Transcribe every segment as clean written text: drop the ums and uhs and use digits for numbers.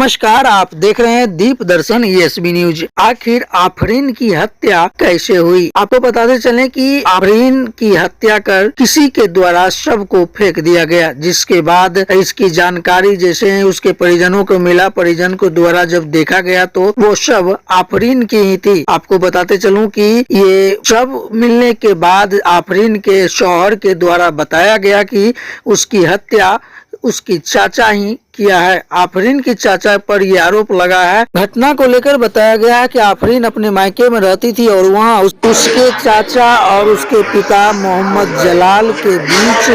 नमस्कार, आप देख रहे हैं दीप दर्शन ESB न्यूज। आखिर आफरीन की हत्या कैसे हुई? आपको बताते चलें कि आफरीन की हत्या कर किसी के द्वारा शव को फेंक दिया गया, जिसके बाद इसकी जानकारी जैसे ही उसके परिजनों को मिला, परिजन को द्वारा जब देखा गया तो वो शव आफरीन की ही थी। आपको बताते चलूं कि ये शव मिलने के बाद आफरीन के शौहर के द्वारा बताया गया कि उसकी हत्या उसकी चाचा ही किया है। आफरीन की चाचा पर ये आरोप लगा है। घटना को लेकर बताया गया है कि आफरीन अपने मायके में रहती थी और वहाँ उसके चाचा और उसके पिता मोहम्मद जलाल के बीच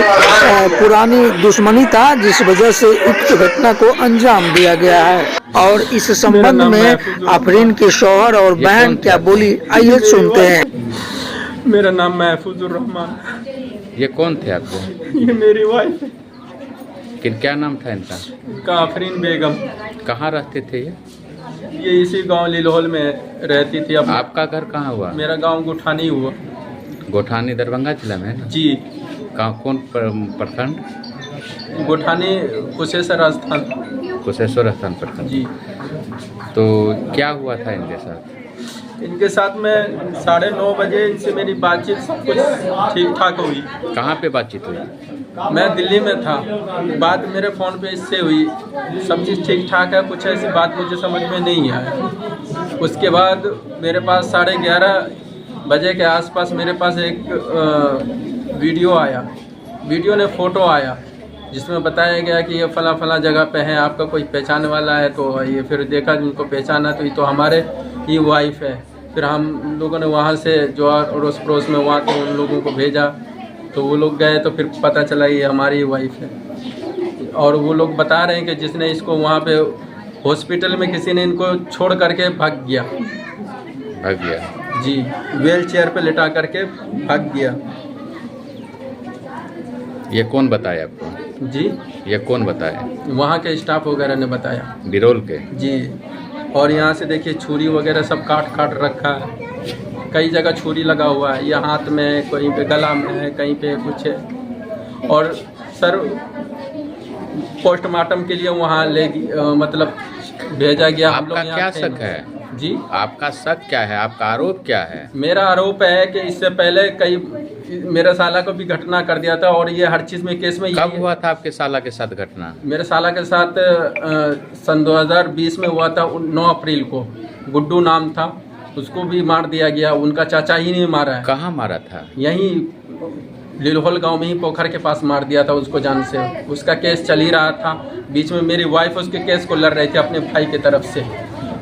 पुरानी दुश्मनी था, जिस वजह से उक्त घटना को अंजाम दिया गया है। और इस संबंध में आफरीन के शौहर और बहन क्या बोली, आइए सुनते हैं। मेरा नाम महफूजुर रहमान। ये कौन थे आपको? ये मेरी वाइफ है। क्या नाम था इनका? आफरीन बेगम। कहाँ रहते थे ये इसी गांव लिलोहल में रहती थी। अब आपका घर कहाँ हुआ? मेरा गांव गोठानी हुआ। गोठानी दरभंगा जिला में है ना? जी। कहाँ, कौन प्रखंड? गोठानी कुशेश्वर स्थान। कुशेश्वर स्थान प्रखंड जी। तो क्या हुआ था इनके साथ? इनके साथ में 9:30 बजे इनसे मेरी बातचीत सब कुछ ठीक ठाक हुई। कहाँ पे बातचीत हुई? मैं दिल्ली में था। बात मेरे फ़ोन पे इससे हुई, सब चीज़ ठीक ठाक है, कुछ ऐसी बात मुझे समझ में नहीं आई। उसके बाद मेरे पास 11:30 बजे के आसपास मेरे पास एक वीडियो आया। वीडियो ने फ़ोटो आया जिसमें बताया गया कि ये फला जगह पे है, आपका कोई पहचानने वाला है तो ये। फिर देखा जिनको पहचाना तो ये तो हमारे ही वाइफ है। फिर हम लोगों ने वहाँ से जो अड़ोस पड़ोस में वहाँ थे उन लोगों को भेजा, तो वो लोग गए तो फिर पता चला ये हमारी वाइफ है। और वो लोग बता रहे हैं कि जिसने इसको वहाँ पे हॉस्पिटल में किसी ने इनको छोड़ करके भाग गया जी, व्हील चेयर पे लिटा करके भाग गया। ये कौन बताया आपको? जी, ये कौन बताया? वहाँ के स्टाफ वगैरह ने बताया। बिरोल के? जी। और यहाँ से देखिए छुरी वगैरह सब काट रखा है। कई जगह छुरी लगा हुआ है, या हाथ में, कहीं पे गला में है, कहीं पे कुछ है। और सर पोस्टमार्टम के लिए वहाँ मतलब भेजा गया। आपका क्या शक है? जी, आपका शक क्या है? आपका आरोप क्या है? मेरा आरोप है कि इससे पहले कई मेरे साला को भी घटना कर दिया था, और ये हर चीज़ में केस में। कब हुआ था आपके साला के साथ घटना? मेरे साला के साथ सन 2020 में हुआ था। 9 अप्रैल को गुड्डू नाम था, उसको भी मार दिया गया। उनका चाचा ही नहीं मारा है। कहाँ मारा था? यहीं लिलोहल गांव में ही, पोखर के पास मार दिया था उसको जान से। उसका केस चल ही रहा था। बीच में मेरी वाइफ उसके केस को लड़ रही थी अपने भाई की तरफ से।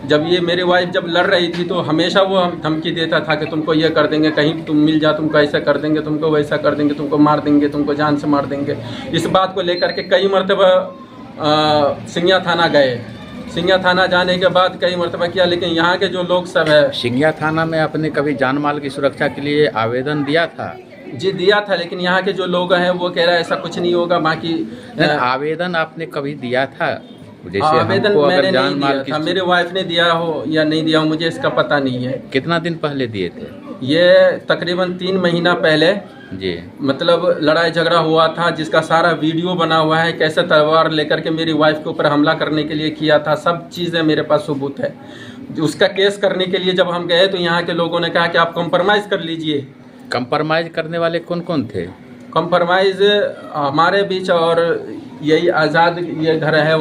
जब ये मेरी वाइफ जब लड़ रही थी तो हमेशा वो धमकी देता था कि तुमको ये कर देंगे, कहीं तुम मिल जा तुमको ऐसा कर देंगे, तुमको वैसा कर देंगे, तुमको मार देंगे, तुमको जान से मार देंगे। इस बात को लेकर के कई मरतबा सिंघिया थाना गए। सिंघिया थाना जाने के बाद कई मरतबा किया, लेकिन यहाँ के जो लोग सब है। सिंघिया थाना में आपने कभी जान माल की सुरक्षा के लिए आवेदन दिया था? जी दिया था, लेकिन यहाँ के जो लोग हैं वो कह रहे हैं ऐसा कुछ नहीं होगा। बाकी आवेदन आपने कभी दिया था? जैसे आवेदन मैंने नहीं दिया था, की... मेरे वाइफ ने दिया हो या नहीं दिया हो मुझे इसका पता नहीं है। कितना दिन पहले दिए थे? ये तकरीबन 3 महीना पहले जी। मतलब लड़ाई झगड़ा हुआ था, जिसका सारा वीडियो बना हुआ है। कैसे तलवार लेकर के मेरी वाइफ के ऊपर हमला करने के लिए किया था, सब चीज़ें मेरे पास सबूत है। उसका केस करने के लिए जब हम गए तो यहाँ के लोगों ने कहा कि आप कंप्रोमाइज़ कर लीजिए। कंप्रोमाइज़ करने वाले कौन कौन थे? कंप्रोमाइज़ हमारे बीच और यही आज़ाद ये घर है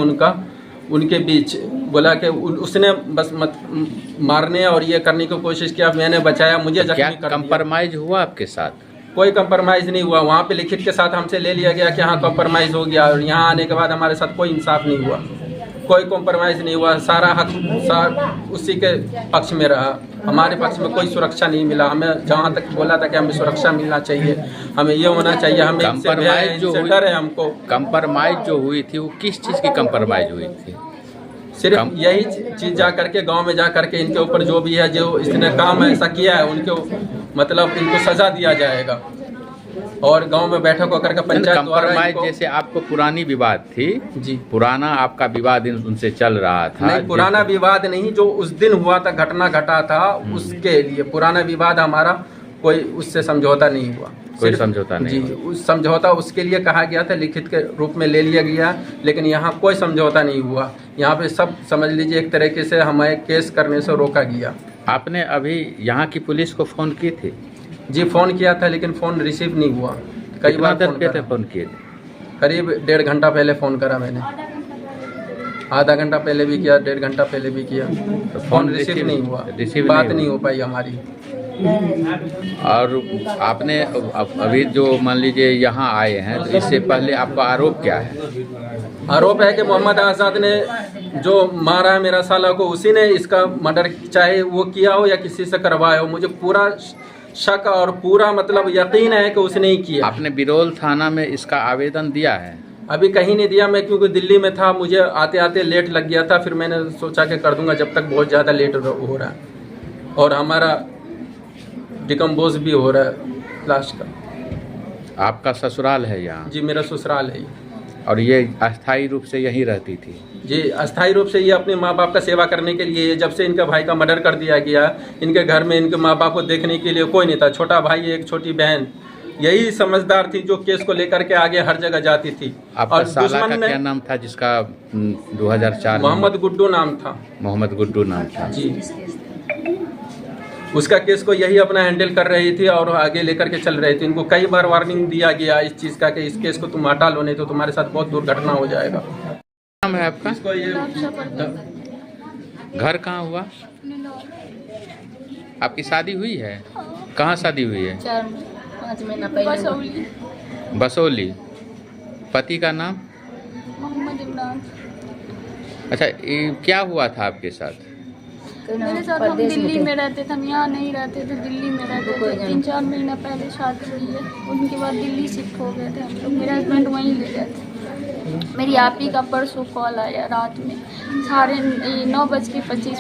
उनके बीच बोला कि उसने बस मत मारने और ये करने की कोशिश किया। मैंने बचाया, मुझे जख्मी कर दिया। कंप्रोमाइज़ हुआ आपके साथ? कोई कंप्रोमाइज़ नहीं हुआ। वहाँ पे लिखित के साथ हमसे ले लिया गया कि हाँ कंप्रोमाइज़ हो गया, और यहाँ आने के बाद हमारे साथ कोई इंसाफ नहीं हुआ, कोई कंप्रोमाइज़ नहीं हुआ। सारा हक उसी के पक्ष में रहा, हमारे पक्ष में कोई सुरक्षा नहीं मिला। हमें जहाँ तक बोला था कि हमें सुरक्षा मिलना चाहिए, हमें ये होना चाहिए, हमें कंप्रोमाइज़ जो डर है हमको। कंप्रोमाइज़ जो हुई थी वो किस चीज़ की कंप्रोमाइज़ हुई थी? सिर्फ यही चीज़ जा करके गांव में जा करके इनके ऊपर जो भी है, जो इसने काम ऐसा किया है उनके मतलब इनको सजा दिया जाएगा। और गांव में बैठक होकर के पंचायत कंप्रोमाइज़ जैसे आपको पुरानी विवाद थी जी, पुराना आपका विवाद उनसे चल रहा था? नहीं, पुराना विवाद नहीं, जो उस दिन हुआ था, घटना घटा था, उसके लिए पुराना विवाद हमारा कोई उससे समझौता नहीं हुआ। कोई सिर्फ- समझौता नहीं जी, हुआ। उस समझौता उसके लिए कहा गया था, लिखित के रूप में ले लिया गया, लेकिन यहाँ कोई समझौता नहीं हुआ। यहाँ पे सब समझ लीजिए एक तरीके से हमें केस करने से रोका गया। आपने अभी यहाँ की पुलिस को फ़ोन की थी? जी फ़ोन किया था, लेकिन फ़ोन रिसीव नहीं हुआ। कई कितना बार देर फ़ोन पहले करा। फ़ोन किए थे? करीब 1.5 घंटा पहले फ़ोन करा मैंने, आधा घंटा पहले भी किया, 1.5 घंटा पहले भी किया, तो फ़ोन रिसीव नहीं हुआ, रिसीव बात नहीं नहीं हुआ। हो पाई हमारी। और आपने अभी जो मान लीजिए यहाँ आए हैं, तो इससे पहले आपका आरोप क्या है? आरोप है कि मोहम्मद आज़ाद ने जो मारा है मेरा साला को, उसी ने इसका मर्डर चाहे वो किया हो या किसी से करवाया हो, मुझे पूरा शक और पूरा मतलब यकीन है कि उसने ही किया। आपने बिरोल थाना में इसका आवेदन दिया है? अभी कहीं नहीं दिया मैं, क्योंकि दिल्ली में था, मुझे आते आते लेट लग गया था, फिर मैंने सोचा कि कर दूंगा जब तक बहुत ज़्यादा लेट हो रहा है और हमारा डिकम्पोज भी हो रहा है लाश का। आपका ससुराल है यहाँ? जी मेरा ससुराल है ये। और ये अस्थायी रूप से यहीं रहती थी? जी अस्थायी रूप से ये अपने माँ बाप का सेवा करने के लिए, जब से इनका भाई का मर्डर कर दिया गया, इनके घर में इनके माँ बाप को देखने के लिए कोई नहीं था। छोटा भाई एक छोटी बहन, यही समझदार थी जो केस को लेकर के आगे हर जगह जाती थी। आपका और साला का दुश्मन क्या ने नाम था जिसका 2004 में? मोहम्मद गुड्डू नाम था। मोहम्मद गुड्डू नाम था। जी उसका केस को यही अपना हैंडल कर रही थी और आगे लेकर के चल रही थी। इनको कई बार वार्निंग दिया गया इस चीज़ का कि इस केस को तुम हटा लो, नहीं तो तुम्हारे साथ बहुत दुर्घटना हो जाएगा। नाम है आपका? इसको ये घर कहाँ हुआ? आपकी शादी हुई है? कहाँ शादी हुई है? 4-5 महीना पहले। बसोली। पति का नाम? मोहम्मद इमरान। अच्छा, ये क्या हुआ था आपके साथ? मेरे साथ हम दिल्ली में रहते थे, हम यहाँ नहीं रहते थे, दिल्ली में रहते थे। 3-4 महीना पहले शादी हुई है, उनके बाद दिल्ली शिफ्ट हो गए थे हम लोग। मेरे हस्बैंड वहीं ले गए थे। मेरी आप ही का परसों कॉल आया रात में 9:25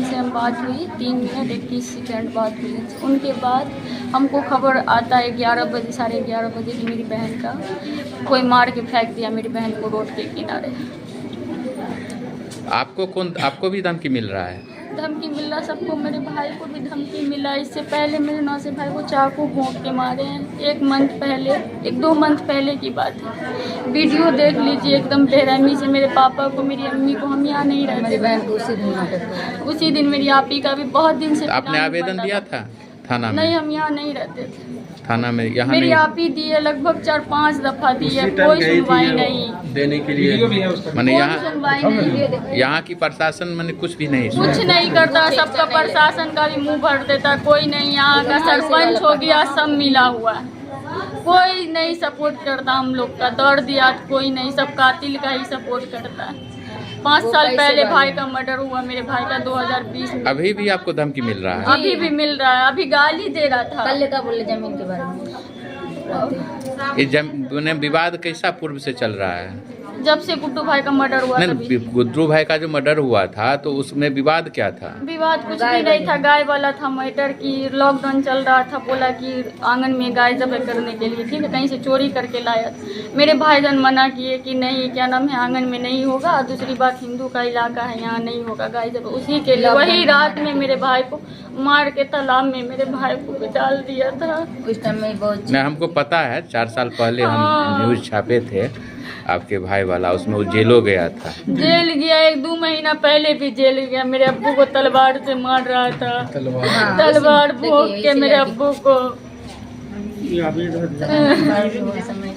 से हम बात हुई, 3 मिनट 21 सेकेंड बात हुई। उनके बाद हमको खबर आता है 11 बजे 11:30 बजे कि मेरी बहन का कोई मार के फेंक दिया मेरी बहन को रोड के किनारे। आपको भी धमकी मिल रहा है? धमकी मिल रहा सबको, मेरे भाई को भी धमकी मिला। इससे पहले मेरे नौसे भाई को चाकू भोंक के मारे हैं 1-2 मंथ पहले की बात है। वीडियो देख लीजिए, एकदम बेरहमी से मेरे पापा को, मेरी अम्मी को। हम यहाँ नहीं रहते, बहन को उसी दिन मेरी आपी का भी बहुत दिन से। आपने आवेदन दिया था थाना में? नहीं, हम यहाँ नहीं रहते थे। थाना में यहाँ मेरी नहीं? आपी दी है, लगभग 4-5 दफा दी है, कोई सुनवाई नहीं देने के लिए। मैंने कोई सुनवाई नहीं। यहाँ की प्रशासन मैंने कुछ भी नहीं सुना। कुछ नहीं करता, सबका प्रशासन का भी मुंह भर देता। कोई नहीं, यहाँ का सरपंच हो गया, सब मिला हुआ है। कोई नहीं सपोर्ट करता हम लोग का। दौड़ दिया कोई नहीं, सब कातिल का ही सपोर्ट करता है। 5 साल पहले भाई का मर्डर हुआ मेरे भाई का 2020 में। अभी भी आपको धमकी मिल रहा है? अभी भी मिल रहा है, अभी गाली दे रहा था। कल का बोले जमीन के बारे में। ये विवाद कैसा पूर्व से चल रहा है? जब से गुड्डू भाई का मर्डर हुआ नहीं, तभी। गुड्डू भाई का जो मर्डर हुआ था तो उसमें विवाद क्या था? विवाद कुछ भी नहीं था, गाय वाला था मैटर की। लॉकडाउन चल रहा था, बोला कि आंगन में गाय ज़बह करने के लिए, ठीक है, कहीं से चोरी करके लाया। मेरे भाईजान मना किए कि नहीं, क्या नाम है, आंगन में नहीं होगा। दूसरी बात, हिंदू का इलाका है, यहाँ नहीं होगा गाय ज़बह। उसी के लिए वही रात में मेरे भाई को मार के तालाब में मेरे भाई को भी डाल दिया था। उस टाइम में बहुत नहीं, हमको पता है 4 साल पहले हम हाँ। न्यूज़ छापे थे आपके भाई वाला, उसमें वो जेलो गया था। जेल गया, 1-2 महीना पहले भी जेल गया। मेरे अब्बू को तलवार से मार रहा था, तलवार भोंक के मेरे अब्बू को। समय